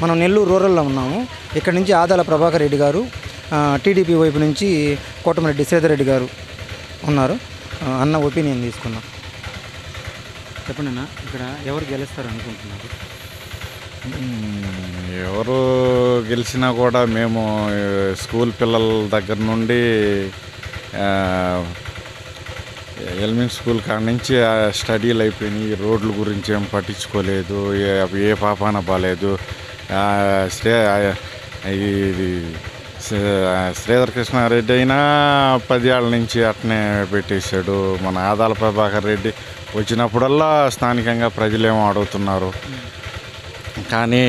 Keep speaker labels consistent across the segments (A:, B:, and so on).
A: మనం నెల్లూరు రూరల్లో ఉన్నాము. ఇక్కడ నుంచి ఆదాల ప్రభాకర్ రెడ్డి గారు, టీడీపీ వైపు నుంచి కోటమిరెడ్డి శ్రీధర్ రెడ్డి గారు ఉన్నారు. అన్న ఒపీనియన్ తీసుకున్నాం. చెప్పండి అన్న, ఇక్కడ ఎవరు గెలుస్తారు అనుకుంటున్నారు?
B: ఎవరు గెలిచినా కూడా మేము స్కూల్ పిల్లల దగ్గర నుండి ఎలిమెంట్ స్కూల్ కాడ నుంచి స్టడీలు అయిపోయినాయి. రోడ్ల గురించి ఏం పట్టించుకోలేదు, ఏ పాపాన బాలేదు. శ్రీధర్ కృష్ణారెడ్డి అయినా 10 ఏళ్ళ నుంచి అట్నే పెట్టేశాడు. మన ఆదాల ప్రభాకర్ రెడ్డి వచ్చినప్పుడల్లా స్థానికంగా ప్రజలేమో అడుగుతున్నారు, కానీ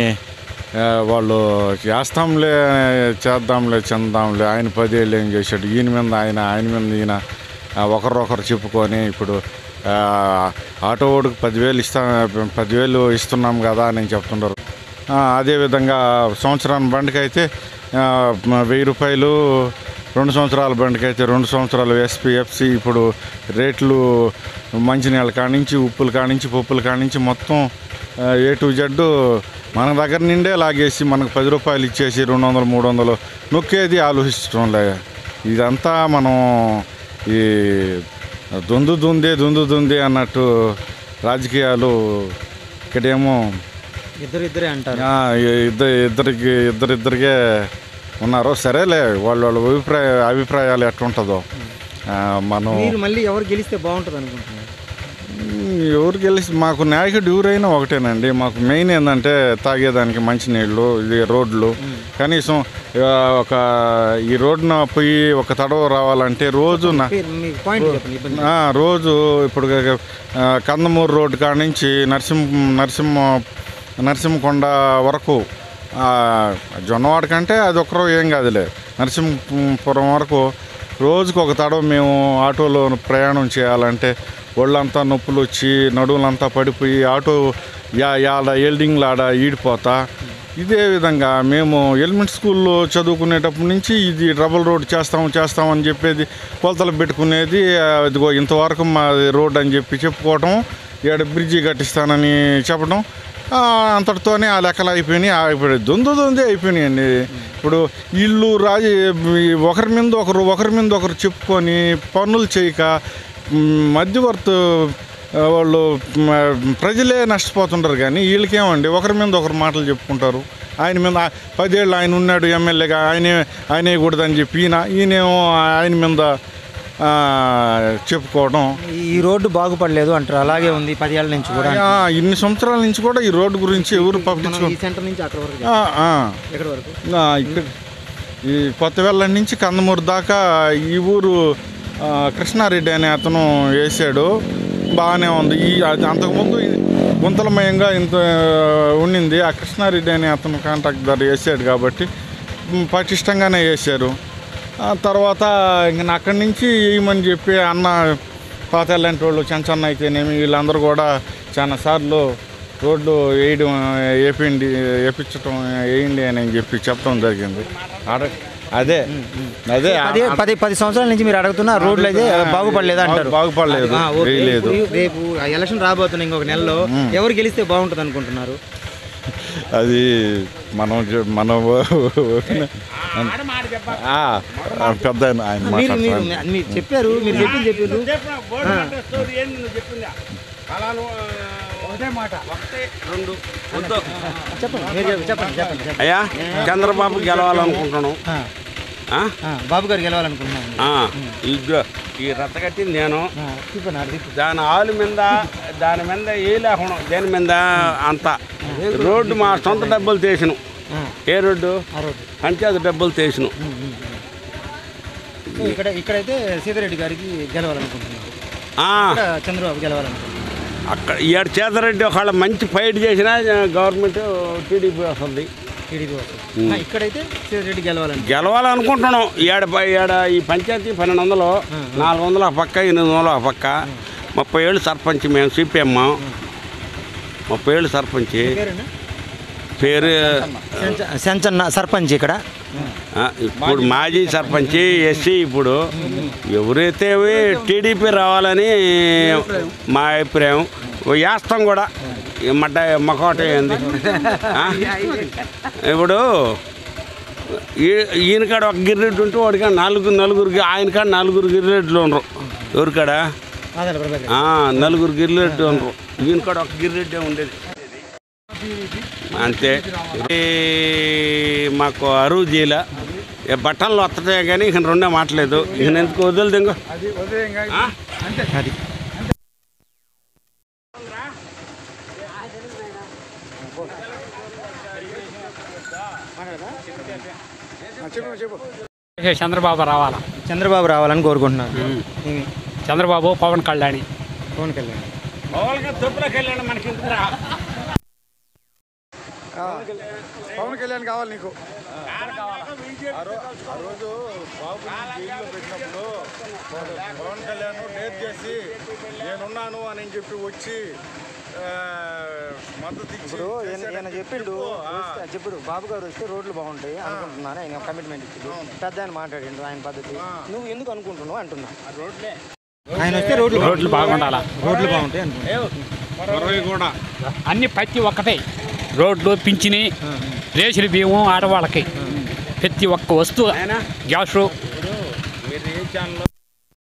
B: వాళ్ళు చేస్తాంలే, చేద్దాంలే, చెందాంలే. ఆయన 10 ఏళ్ళు ఏం చేశాడు? ఈయన మీద ఈయన ఒకరొకరు చెప్పుకొని ఇప్పుడు ఆటో ఓడికి 10,000 ఇస్తున్నాం కదా అని చెప్తున్నారు. అదేవిధంగా సంవత్సరానికి బండికి అయితే 1000 రూపాయలు, 2 సంవత్సరాల బండికి అయితే 2 సంవత్సరాలు ఎఫ్సి. ఇప్పుడు రేట్లు మంచినీళ్ళ కానించి, ఉప్పుల కానించి, పప్పుల కానించి మొత్తం A to Z మన దగ్గర నిండే లాగేసి మనకు 10 రూపాయలు ఇచ్చేసి 200, 300 నొక్కేది ఆలోచించడం లే. ఇదంతా మనం ఈ దుందుంది అన్నట్టు రాజకీయాలు. ఇక్కడేమో
A: ఇద్దరే అంటారు.
B: ఇద్దరికే ఉన్నారు. సరేలే, వాళ్ళ అభిప్రాయాలు ఎట్లుంటుందో. మనం
A: మళ్ళీ ఎవరు గెలిస్తే బాగుంటుంది అనుకుంటున్నారు?
B: ఎవరు గెలిచి మాకు నాయకుడు ఎవరైనా ఒకటేనండి. మాకు మెయిన్ ఏంటంటే తాగేదానికి మంచినీళ్ళు, ఇది రోడ్లు. కనీసం ఈ రోడ్డున పోయి ఒక తడవ రావాలంటే రోజు ఇప్పుడు కందమూరు రోడ్డు కాడ నుంచి నరసింహకొండ వరకు, జొన్నవాడ కంటే అది ఒకరో ఏం కాదులే, నరసింహపురం వరకు రోజుకు ఒక తడవ మేము ఆటోలో ప్రయాణం చేయాలంటే ఒళ్ళంతా నొప్పులు వచ్చి నడువులంతా పడిపోయి ఆటో ఎల్డింగ్లు ఆడ ఈడిపోతా. ఇదే విధంగా మేము ఎలిమెంట్ స్కూల్లో చదువుకునేటప్పటి నుంచి ఇది డబుల్ రోడ్ చేస్తామని చెప్పేది, కొలతలు పెట్టుకునేది. అదిగో ఇంతవరకు మా రోడ్ అని చెప్పుకోవటం, ఇక్కడ బ్రిడ్జి కట్టిస్తానని చెప్పడం, అంతటితోనే ఆ లెక్కలు అయిపోయినాయి. దొందే అయిపోయినాయండి. ఇప్పుడు ఇల్లు ఒకరి మీద ఒకరు చెప్పుకొని పనులు చేయక మధ్యవర్తి వాళ్ళు ప్రజలే నష్టపోతుంటారు. కానీ వీళ్ళకేమండి, ఒకరి మీద ఒకరు మాటలు చెప్పుకుంటారు. ఆయన మీద 10 ఏళ్ళు ఆయన ఉన్నాడు ఎమ్మెల్యేగా, ఆయనే కూడదని చెప్పి ఈయనేమో ఆయన మీద చెప్పుకోవడం.
A: ఈ రోడ్డు బాగుపడలేదు అంటారు, అలాగే ఉంది 10 ఏళ్ళ నుంచి కూడా.
B: ఇన్ని సంవత్సరాల నుంచి కూడా ఈ రోడ్డు గురించి ఎవరు పట్టించుకోరు. ఇక్కడ ఈ కొత్తవేళ్ళ నుంచి కందమూరు దాకా ఈ ఊరు కృష్ణారెడ్డి అనే అతను వేసాడు, బాగానే ఉంది. అంతకుముందు గుంతలమయంగా ఇంత ఉండింది. ఆ కృష్ణారెడ్డి అనే అతను కాంట్రాక్టర్ వేసాడు కాబట్టి పటిష్టంగానే వేసారు. తర్వాత ఇంక అక్కడి నుంచి వేయమని చెప్పి అన్న పాతెల్లాంటి వాళ్ళు, చెంచన్న అయితేనేమి, వీళ్ళందరూ కూడా చాలాసార్లు రోడ్లు వేయండి అని చెప్పి చెప్పడం జరిగింది. అదే
A: 10 సంవత్సరాల నుంచి మీరు అడుగుతున్న రోడ్లు అయితే బాగుపడలేదు అంటారు.
B: బాగుపడలేదు.
A: రేపు ఎలక్షన్ రాబోతున్నాయి, ఇంకొక నెలలో ఎవరు గెలిస్తే బాగుంటుంది అనుకుంటున్నారు?
B: అది మనం పెద్ద
A: మీరు చెప్పారు, మీరు చెప్పారు.
C: అయ్యా, చంద్రబాబు గెలవాలనుకుంటున్నాను.
A: బాబు గారు గెలవాలనుకుంటున్నాను.
C: ఈ రచ్చ కట్టింది నేను, దాని ఆలు మీద దాని మీద ఏ లేకుండా దేని మీద అంత రోడ్డు మా సొంత డబ్బులు తీసిను. ఏ రోడ్డు? పంచాయతీ డబ్బులు తీసిను.
A: ఇక్కడైతే సీతారెడ్డి గారికి గెలవాలనుకుంటున్నాను, చంద్రబాబు గెలవాలనుకుంటున్నాను.
C: అక్కడ ఈడ చేతరెడ్డి ఒకవేళ మంచి ఫైట్ చేసినా గవర్నమెంట్ టీడీపీ వస్తుంది.
A: ఇక్కడైతే సీతారెడ్డి
C: గెలవాలనుకుంటున్నాం. ఏడ ఈ పంచాయతీ 1200, 400 ఒక పక్క, 800 ఒక పక్క. 30 ఏళ్ళు సర్పంచ్ మేము, సిపిఎం 30 ఏళ్ళు సర్పంచ్. పేరు
A: సెంచన్న సర్పంచ్. ఇక్కడ
C: ఇప్పుడు మాజీ సర్పంచ్ ఎస్సీ. ఇప్పుడు ఎవరైతే టీడీపీ రావాలని మా అభిప్రాయం. వేస్తాం కూడా, మకోట ఏంది ఇప్పుడు ఈయన కాడ ఒక గిర్రెడ్డు ఉంటే వాడికాడ నలుగురికి ఆయన కాడ 4 గిర్రెడ్లు ఉండరు. ఎవరికాడ నలుగురు గిర్రెడ్డు ఉండరు. ఈయన కాడ ఒక గిర్రెడ్డే ఉండేది అంతే. మాకు అరువు జీల బట్టలు వస్తాయి కానీ ఇక రెండే మాట్లేదు. ఇక ఎందుకు వదలదు ఇంకో
A: అది
D: చంద్రబాబు రావాలా.
A: చంద్రబాబు రావాలని కోరుకుంటున్నారు.
D: చంద్రబాబు, పవన్ కళ్యాణ్.
A: పవన్ కళ్యాణ్
C: మనకి
B: పవన్ కళ్యాణ్ కావాలి నీకు. ఆ రోజు బాబు జైల్లో పెట్టినప్పుడు పవన్ కళ్యాణ్ డేట్ చేసి నేనున్నాను అని చెప్పి వచ్చి మద్దతు
A: ఇప్పుడు ఈయన చెప్పుడు బాబు గారు వస్తే రోడ్లు బాగుంటాయి అనుకుంటున్నాను. ఆయన కమిట్మెంట్ ఇచ్చింది. పెద్ద ఆయన మాట్లాడిండు ఆయన పద్ధతి. నువ్వు ఎందుకు అనుకుంటున్నావు అంటున్నా. ఆయన వస్తే రోడ్లు
D: బాగుండాలా,
A: రోడ్లు బాగుంటాయి అనుకుంటున్నా.
C: కూడా
D: అన్ని ప్రతి ఒక్కటే రోడ్లు, పింఛని, రేషన్ బియ్యం ఆడవాళ్ళకి ప్రతి ఒక్క వస్తువు, గ్యాసు.
C: మీరు ఏ ఛానల్